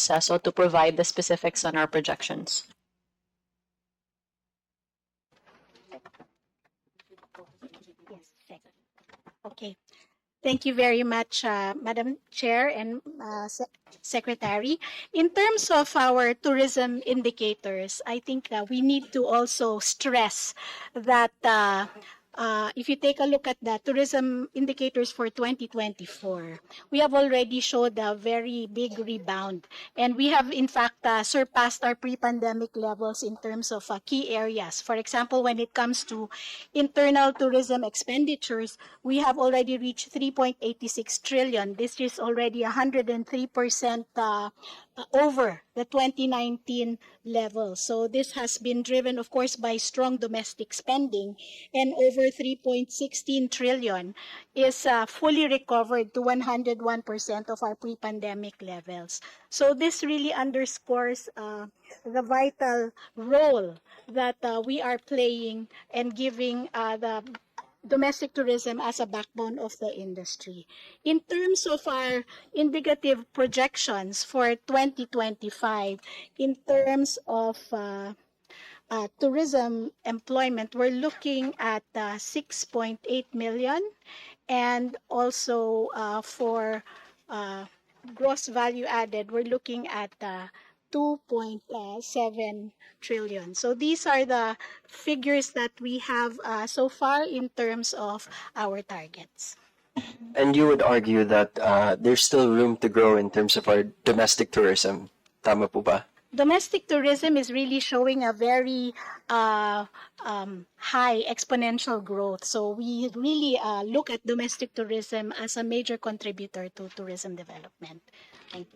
so to provide the specifics on our projections. Yes, okay. Thank you very much, Madam Chair and Secretary. In terms of our tourism indicators, I think we need to also stress that if you take a look at the tourism indicators for 2024, we have already showed a very big rebound. And we have, in fact, surpassed our pre-pandemic levels in terms of key areas. For example, when it comes to internal tourism expenditures, we have already reached 3.86 trillion. This is already 103% over the 2019 level. So this has been driven, of course, by strong domestic spending, and over 3.16 trillion is fully recovered to 101% of our pre-pandemic levels. So this really underscores the vital role that we are playing and giving the domestic tourism as a backbone of the industry. In terms of our indicative projections for 2025, in terms of tourism employment, we're looking at 6.8 million, and also for gross value added, we're looking at 2.7 trillion. So these are the figures that we have so far in terms of our targets. And you would argue that there's still room to grow in terms of our domestic tourism. Tama po ba? Domestic tourism is really showing a very high exponential growth. So we really look at domestic tourism as a major contributor to tourism development.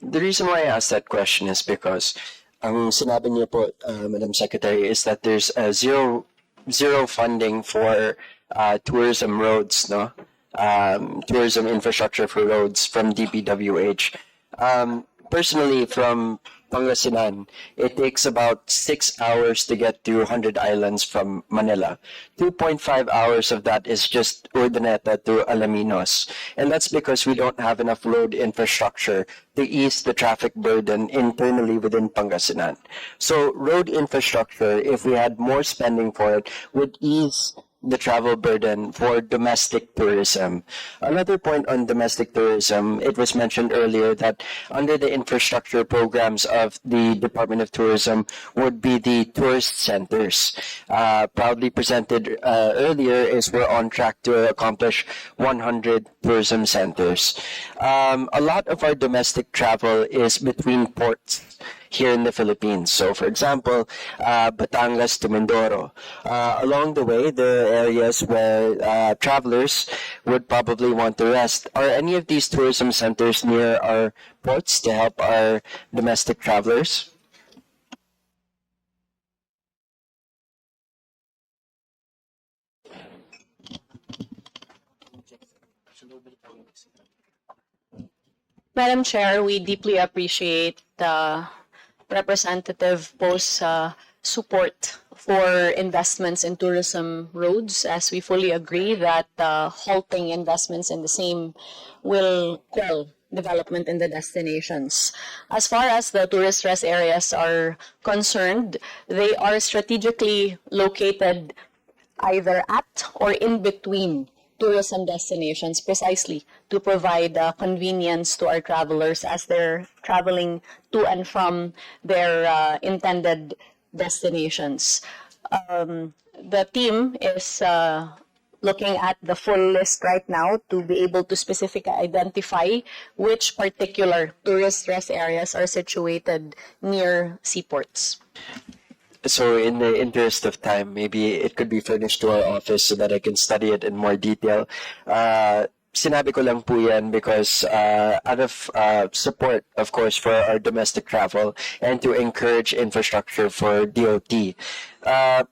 The reason why I asked that question is because ang sinabi niyo po, Madam Secretary, is that there's zero funding for tourism roads, no? Tourism infrastructure for roads from DPWH. Personally, from Pangasinan, it takes about 6 hours to get to 100 Islands from Manila. 2.5 hours of that is just Urdaneta to Alaminos. And that's because we don't have enough road infrastructure to ease the traffic burden internally within Pangasinan. So road infrastructure, if we had more spending for it, would ease the travel burden for domestic tourism. Another point on domestic tourism, it was mentioned earlier that under the infrastructure programs of the Department of Tourism would be the tourist centers. Proudly presented earlier is we're on track to accomplish 100 tourism centers. A lot of our domestic travel is between ports here in the Philippines. So, for example, Batangas to Mindoro. Along the way, there are areas where travelers would probably want to rest. Are any of these tourism centers near our ports to help our domestic travelers? Madam Chair, we deeply appreciate Representative Po's support for investments in tourism roads, as we fully agree that halting investments in the same will quell development in the destinations. As far as the tourist rest areas are concerned, they are strategically located either at or in between tourism destinations, precisely to provide convenience to our travelers as they're traveling to and from their intended destinations. The team is looking at the full list right now to be able to specifically identify which particular tourist rest areas are situated near seaports. So in the interest of time, maybe it could be furnished to our office so that I can study it in more detail. Sinabi ko lang po yan because out of support, of course, for our domestic travel and to encourage infrastructure for DOT.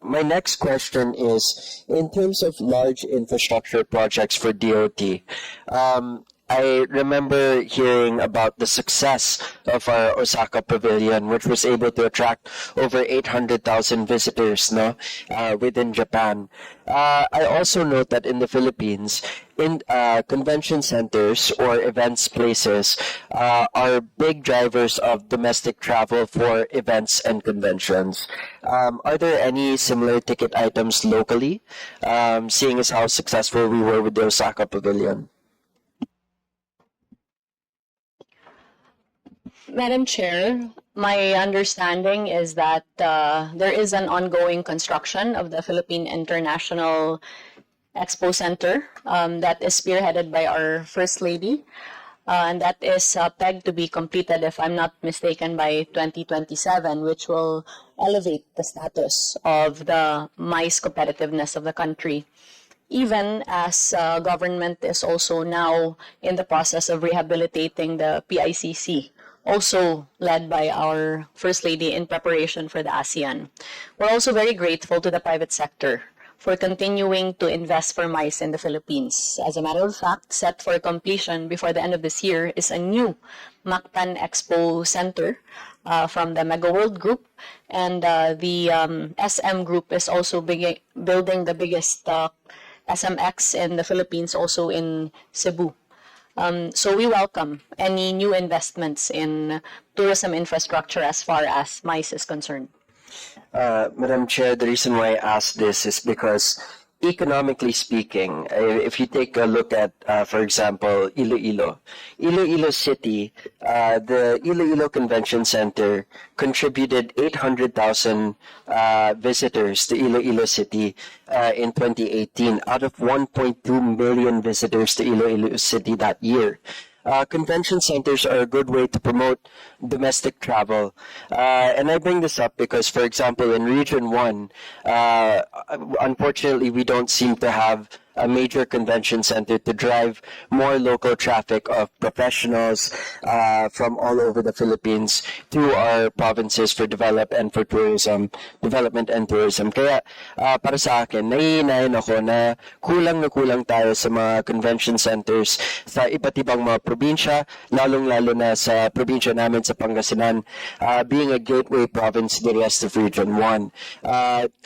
My next question is, in terms of large infrastructure projects for DOT, I remember hearing about the success of our Osaka Pavilion, which was able to attract over 800,000 visitors, no, within Japan. I also note that in the Philippines, in convention centers or events places are big drivers of domestic travel for events and conventions. Are there any similar ticket items locally, seeing as how successful we were with the Osaka Pavilion? Madam Chair, my understanding is that there is an ongoing construction of the Philippine International Expo Center that is spearheaded by our First Lady. And that is pegged to be completed, if I'm not mistaken, by 2027, which will elevate the status of the MICE competitiveness of the country. Even as government is also now in the process of rehabilitating the PICC, also led by our First Lady in preparation for the ASEAN. We're also very grateful to the private sector for continuing to invest for MICE in the Philippines. As a matter of fact, set for completion before the end of this year is a new Mactan Expo Center from the Mega World Group, and the SM Group is also building the biggest SMX in the Philippines, also in Cebu. So we welcome any new investments in tourism infrastructure as far as MICE is concerned. Madam Chair, the reason why I asked this is because economically speaking, if you take a look at, for example, Iloilo City, the Iloilo Convention Center contributed 800,000 visitors to Iloilo City in 2018 out of 1.2 million visitors to Iloilo City that year. Convention centers are a good way to promote domestic travel. And I bring this up because, for example, in Region 1, unfortunately, we don't seem to have a major convention center to drive more local traffic of professionals from all over the Philippines to our provinces for development and tourism. Kaya para sa akin, naiinayin ako na kulang tayo sa mga convention centers sa iba't ibang mga probinsya, lalong-lalo na sa probinsya namin sa Pangasinan, being a gateway province to the rest of Region 1.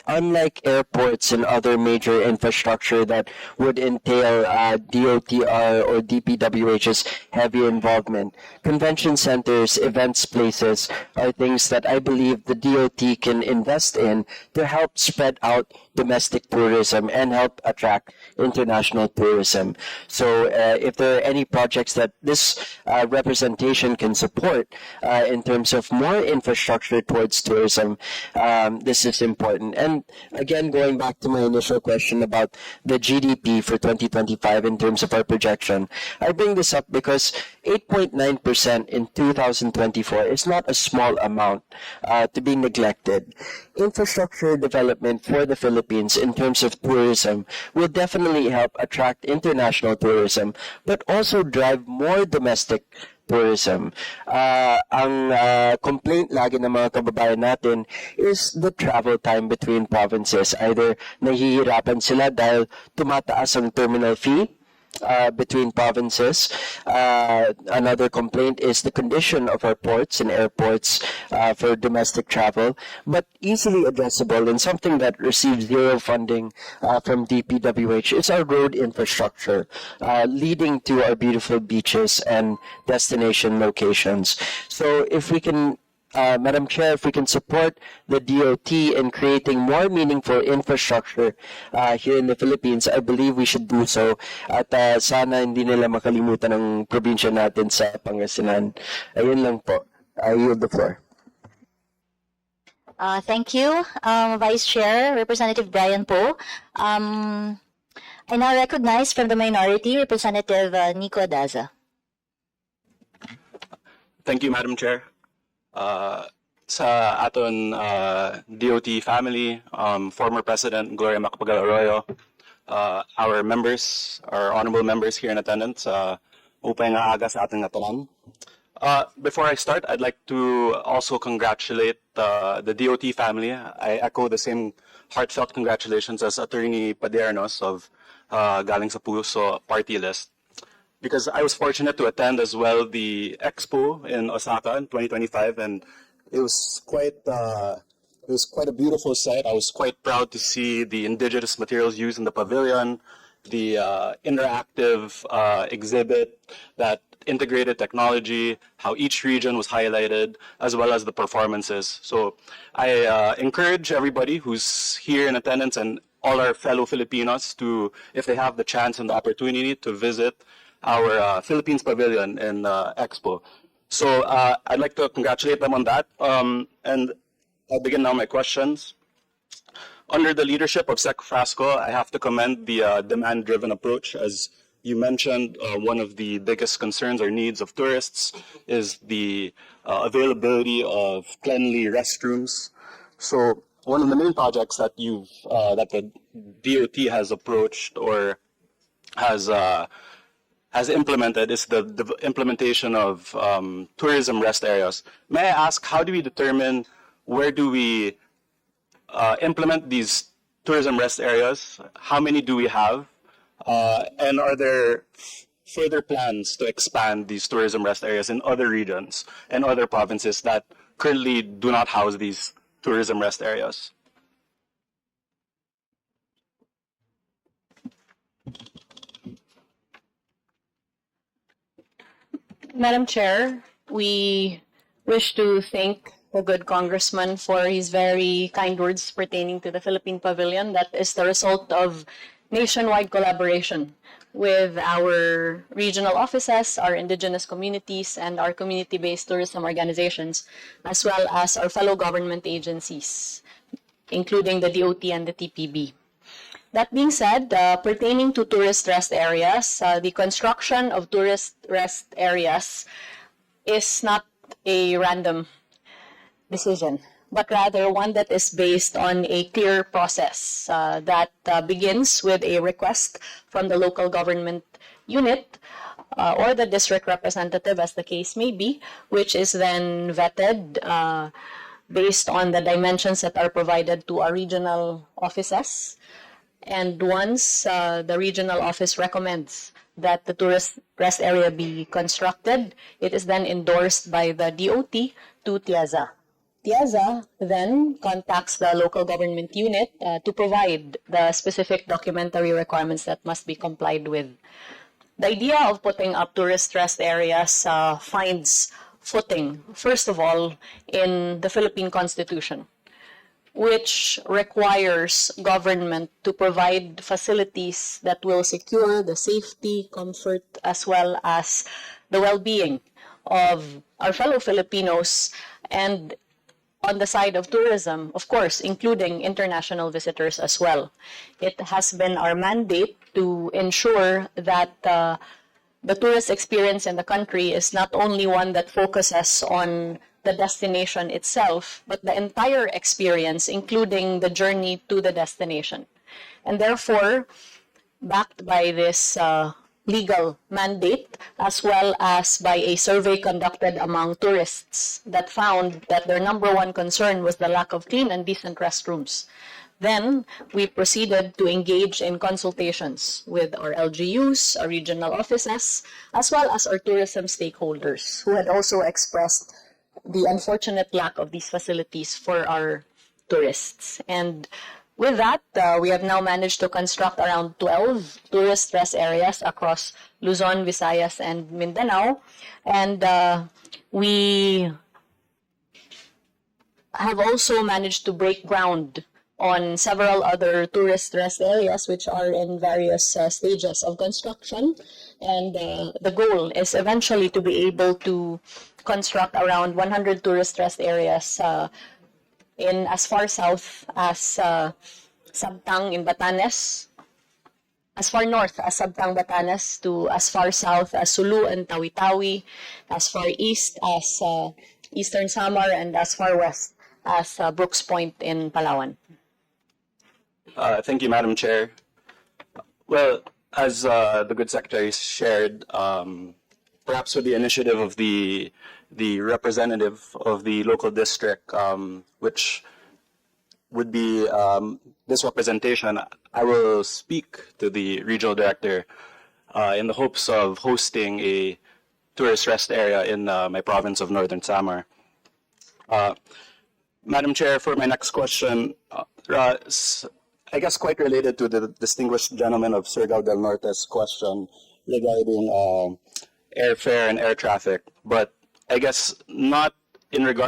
Unlike airports and other major infrastructure that would entail DOTR or DPWH's heavy involvement, convention centers, events places are things that I believe the DOT can invest in to help spread out domestic tourism and help attract international tourism. So if there are any projects that this representation can support in terms of more infrastructure towards tourism, this is important. And again, going back to my initial question about the GDP for 2025 in terms of our projection, I bring this up because 8.9% in 2024 is not a small amount to be neglected. Infrastructure development for the Philippines in terms of tourism will definitely help attract international tourism, but also drive more domestic tourism. Ang complaint lagi ng mga kababayan natin is the travel time between provinces. Either nahihirapan sila dahil tumataas ang terminal fee between provinces. Another complaint is the condition of our ports and airports for domestic travel, but easily addressable and something that receives zero funding from DPWH is our road infrastructure, leading to our beautiful beaches and destination locations. So if we can Madam Chair, if we can support the DOT in creating more meaningful infrastructure here in the Philippines, I believe we should do so. At sana hindi nila makalimutan ang probinsya natin sa Pangasinan. Ayun lang po. I yield the floor. Thank you, Vice Chair, Representative Brian Poe. I now recognize from the minority, Representative Nico Daza. Thank you, Madam Chair. Sa aton DOT family, former President Gloria Macapagal Arroyo, our members, our honorable members here in attendance, upay nga aga sa ating natalan. Before I start, I'd like to also congratulate the DOT family. I echo the same heartfelt congratulations as Attorney Padernos of Galing sa Puso party list. because I was fortunate to attend as well the expo in Osaka in 2025, and it was quite a beautiful sight. I was quite proud to see the indigenous materials used in the pavilion, the interactive exhibit that integrated technology, how each region was highlighted, as well as the performances. So I encourage everybody who's here in attendance and all our fellow Filipinos to, if they have the chance and the opportunity, to visit our Philippines Pavilion in Expo. So I'd like to congratulate them on that. And I'll begin now my questions. Under the leadership of Sec Frasco, I have to commend the demand-driven approach. As you mentioned, one of the biggest concerns or needs of tourists is the availability of cleanly restrooms. So one of the main projects that that the DOT has approached or has implemented is the implementation of tourism rest areas. May I ask, how do we determine where do we implement these tourism rest areas? How many do we have? And are there further plans to expand these tourism rest areas in other regions and other provinces that currently do not house these tourism rest areas? Madam Chair, we wish to thank the good congressman for his very kind words pertaining to the Philippine Pavilion. That is the result of nationwide collaboration with our regional offices, our indigenous communities, and our community-based tourism organizations, as well as our fellow government agencies, including the DOT and the TPB. That being said, pertaining to tourist rest areas, the construction of tourist rest areas is not a random decision, but rather one that is based on a clear process that begins with a request from the local government unit or the district representative, as the case may be, which is then vetted based on the dimensions that are provided to our regional offices. And once the regional office recommends that the tourist rest area be constructed, it is then endorsed by the DOT to TIAZA. TIAZA then contacts the local government unit to provide the specific documentary requirements that must be complied with. The idea of putting up tourist rest areas finds footing, first of all, in the Philippine Constitution, which requires government to provide facilities that will secure the safety, comfort, as well as the well-being of our fellow Filipinos, and on the side of tourism, of course, including international visitors as well. It has been our mandate to ensure that the tourist experience in the country is not only one that focuses on the destination itself, but the entire experience, including the journey to the destination. And therefore, backed by this legal mandate, as well as by a survey conducted among tourists that found that their number one concern was the lack of clean and decent restrooms. Then we proceeded to engage in consultations with our LGUs, our regional offices, as well as our tourism stakeholders, who had also expressed the unfortunate lack of these facilities for our tourists. And with that, we have now managed to construct around 12 tourist rest areas across Luzon, Visayas, and Mindanao. And we have also managed to break ground on several other tourist rest areas, which are in various stages of construction. And the goal is eventually to be able to construct around 100 tourist rest areas in as far south as Sabtang in Batanes, as far north as Sabtang, Batanes, to as far south as Sulu and Tawi-Tawi, as far east as Eastern Samar, and as far west as Brooks Point in Palawan. Thank you, Madam Chair. Well, as the good secretary shared, perhaps with the initiative of the representative of the local district, which would be this representation, I will speak to the regional director in the hopes of hosting a tourist rest area in my province of Northern Samar. Madam Chair, for my next question, I guess quite related to the distinguished gentleman of Surigao del Norte's question regarding airfare and air traffic, but I guess not in regard